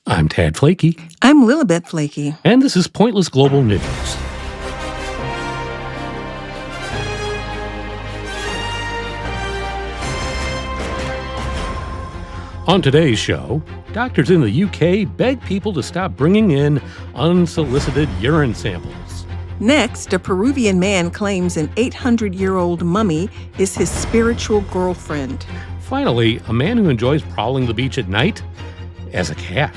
I'm Tad Flaky, I'm Lilibet Flaky. and this is Pointless Global News. On today's show, doctors in the UK beg people to stop bringing in unsolicited urine samples. Next, a Peruvian man claims an 800-year-old mummy is his spiritual girlfriend. Finally, a man who enjoys prowling the beach at night as a cat.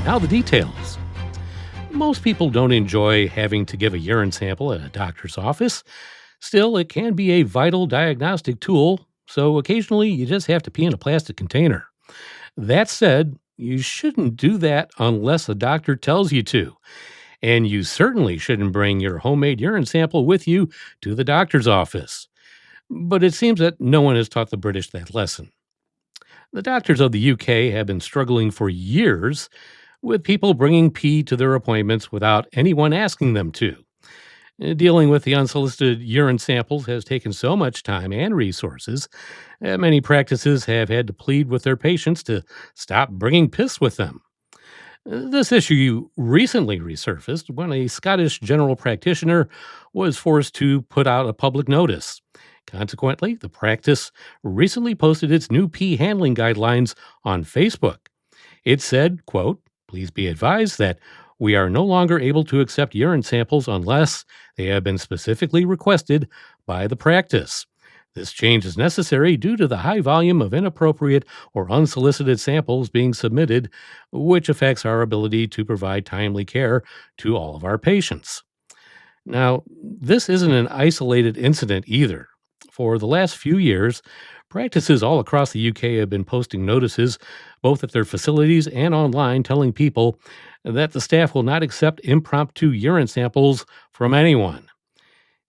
Now the details. Most people don't enjoy having to give a urine sample at a doctor's office. Still, it can be a vital diagnostic tool, so occasionally you just have to pee in a plastic container. That said, you shouldn't do that unless a doctor tells you to. And you certainly shouldn't bring your homemade urine sample with you to the doctor's office. But it seems that no one has taught the British that lesson. The doctors of the UK have been struggling for years with people bringing pee to their appointments without anyone asking them to. Dealing with the unsolicited urine samples has taken so much time and resources that many practices have had to plead with their patients to stop bringing piss with them. This issue recently resurfaced when a Scottish general practitioner was forced to put out a public notice. Consequently, the practice recently posted its new pee handling guidelines on Facebook. It said, quote, "Please be advised that we are no longer able to accept urine samples unless they have been specifically requested by the practice. This change is necessary due to the high volume of inappropriate or unsolicited samples being submitted, which affects our ability to provide timely care to all of our patients." Now, this isn't an isolated incident either. For the last few years, practices all across the UK have been posting notices, both at their facilities and online, telling people that the staff will not accept impromptu urine samples from anyone.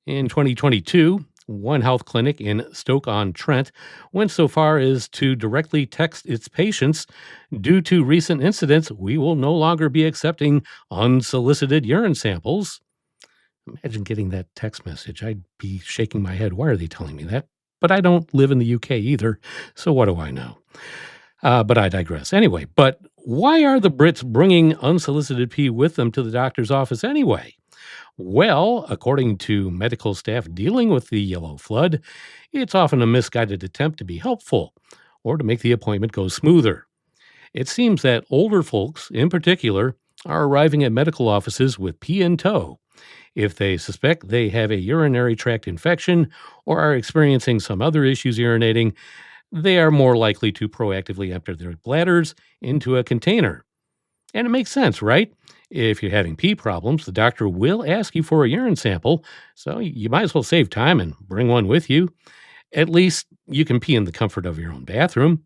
In 2022, one health clinic in Stoke-on-Trent went so far as to directly text its patients, "Due to recent incidents, we will no longer be accepting unsolicited urine samples." Imagine getting that text message. I'd be shaking my head. Why are they telling me that? But I don't live in the UK either, so what do I know? But I digress. Anyway, but why are the Brits bringing unsolicited pee with them to the doctor's office anyway? Well, according to medical staff dealing with the yellow flood, it's often a misguided attempt to be helpful or to make the appointment go smoother. It seems that older folks, in particular, are arriving at medical offices with pee in tow. If they suspect they have a urinary tract infection or are experiencing some other issues urinating, they are more likely to proactively empty their bladders into a container. And it makes sense, right? If you're having pee problems, the doctor will ask you for a urine sample, so you might as well save time and bring one with you. At least you can pee in the comfort of your own bathroom.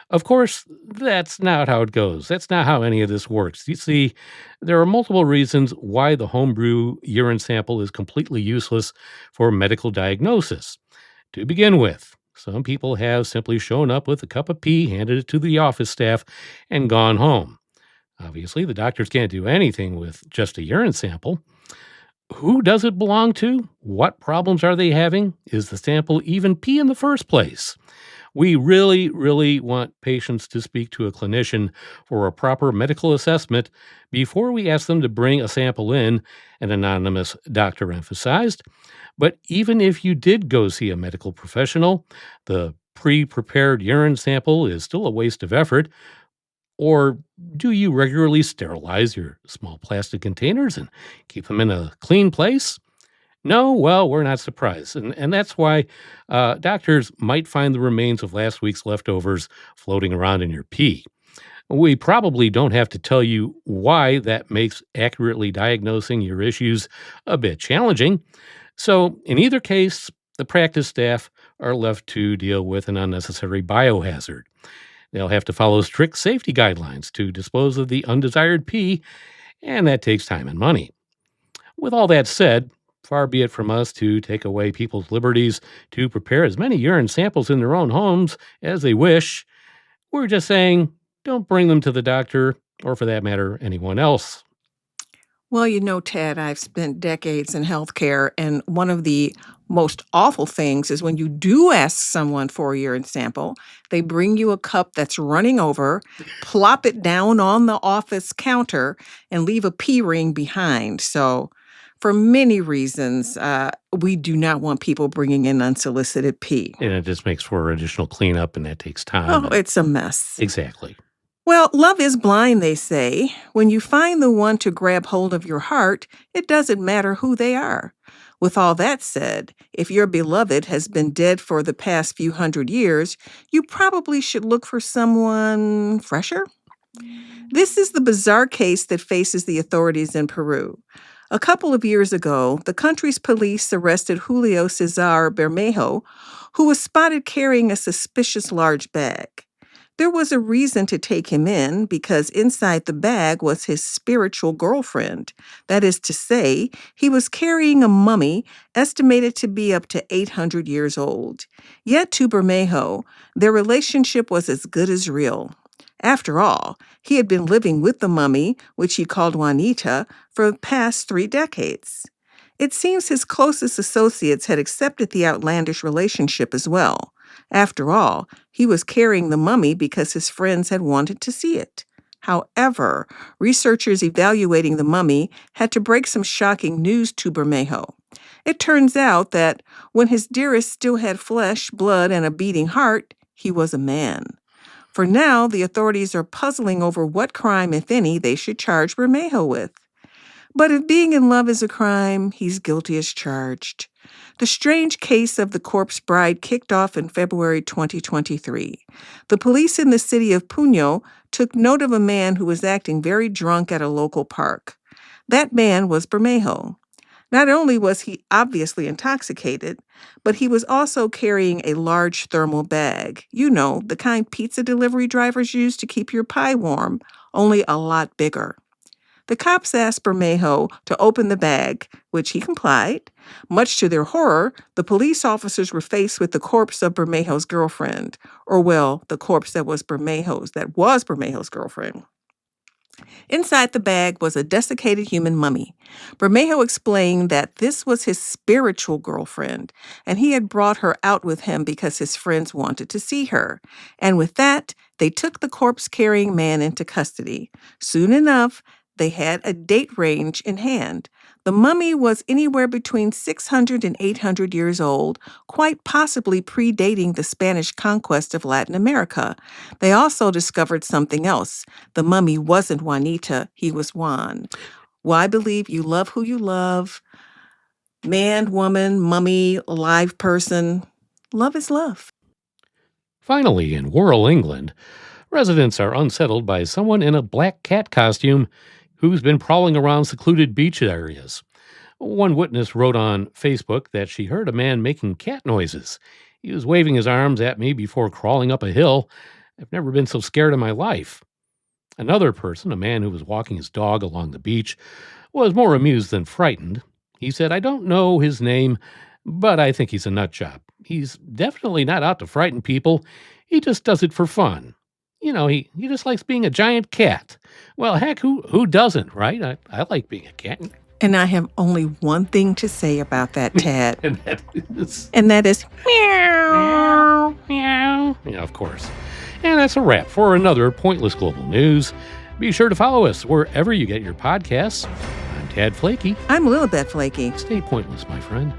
Of course, that's not how it goes. That's not how any of this works. You see, there are multiple reasons why the homebrew urine sample is completely useless for medical diagnosis. To begin with, some people have simply shown up with a cup of pee, handed it to the office staff, and gone home. Obviously, the doctors can't do anything with just a urine sample. Who does it belong to? What problems are they having? Is the sample even pee in the first place? We really, really want patients to speak to a clinician for a proper medical assessment before we ask them to bring a sample in, an anonymous doctor emphasized. But even if you did go see a medical professional, the pre-prepared urine sample is still a waste of effort. Or do you regularly sterilize your small plastic containers and keep them in a clean place? No, well, we're not surprised. And that's why doctors might find the remains of last week's leftovers floating around in your pee. We probably don't have to tell you why that makes accurately diagnosing your issues a bit challenging. So in either case, the practice staff are left to deal with an unnecessary biohazard. They'll have to follow strict safety guidelines to dispose of the undesired pee, and that takes time and money. With all that said, far be it from us to take away people's liberties to prepare as many urine samples in their own homes as they wish. We're just saying, don't bring them to the doctor, or for that matter, anyone else. Well, Ted, I've spent decades in healthcare, and one of the most awful things is when you do ask someone for a urine sample, they bring you a cup that's running over, plop it down on the office counter, and leave a pee ring behind. So, for many reasons, we do not want people bringing in unsolicited pee. And it just makes for additional cleanup, and that takes time. Oh, it's a mess. Exactly. Well, love is blind, they say. When you find the one to grab hold of your heart, it doesn't matter who they are. With all that said, if your beloved has been dead for the past few hundred years, you probably should look for someone fresher. This is the bizarre case that faces the authorities in Peru. A couple of years ago, the country's police arrested Julio Cesar Bermejo, who was spotted carrying a suspicious large bag. There was a reason to take him in because inside the bag was his spiritual girlfriend. That is to say, he was carrying a mummy estimated to be up to 800 years old. Yet to Bermejo, their relationship was as good as real. After all, he had been living with the mummy, which he called Juanita, for the past 3 decades. It seems his closest associates had accepted the outlandish relationship as well. After all, he was carrying the mummy because his friends had wanted to see it. However, researchers evaluating the mummy had to break some shocking news to Bermejo. It turns out that when his dearest still had flesh, blood, and a beating heart, he was a man. For now, the authorities are puzzling over what crime, if any, they should charge Bermejo with. But if being in love is a crime, he's guilty as charged. The strange case of the corpse bride kicked off in February 2023. The police in the city of Puno took note of a man who was acting very drunk at a local park. That man was Bermejo. Not only was he obviously intoxicated, but he was also carrying a large thermal bag. The kind pizza delivery drivers use to keep your pie warm, only a lot bigger. The cops asked Bermejo to open the bag, which he complied. Much to their horror, the police officers were faced with the corpse of Bermejo's girlfriend, the corpse that was Bermejo's girlfriend. Inside the bag was a desiccated human mummy. Bermejo explained that this was his spiritual girlfriend, and he had brought her out with him because his friends wanted to see her. And with that, they took the corpse-carrying man into custody. Soon enough, they had a date range in hand. The mummy was anywhere between 600 and 800 years old, quite possibly predating the Spanish conquest of Latin America. They also discovered something else. The mummy wasn't Juanita, he was Juan. Well, I believe you love who you love. Man, woman, mummy, live person. Love is love. Finally, in rural England, residents are unsettled by someone in a black cat costume who's been prowling around secluded beach areas. One witness wrote on Facebook that she heard a man making cat noises. He was waving his arms at me before crawling up a hill. I've never been so scared in my life. Another person, a man who was walking his dog along the beach, was more amused than frightened. He said, "I don't know his name, but I think he's a nut job. He's definitely not out to frighten people. He just does it for fun. He just likes being a giant cat." Well, heck, who doesn't, right? I like being a cat. And I have only one thing to say about that, Tad. And that is meow. Meow. Yeah, of course. And that's a wrap for another Pointless Global News. Be sure to follow us wherever you get your podcasts. I'm Tad Flaky. I'm Lilibet Flaky. Stay pointless, my friend.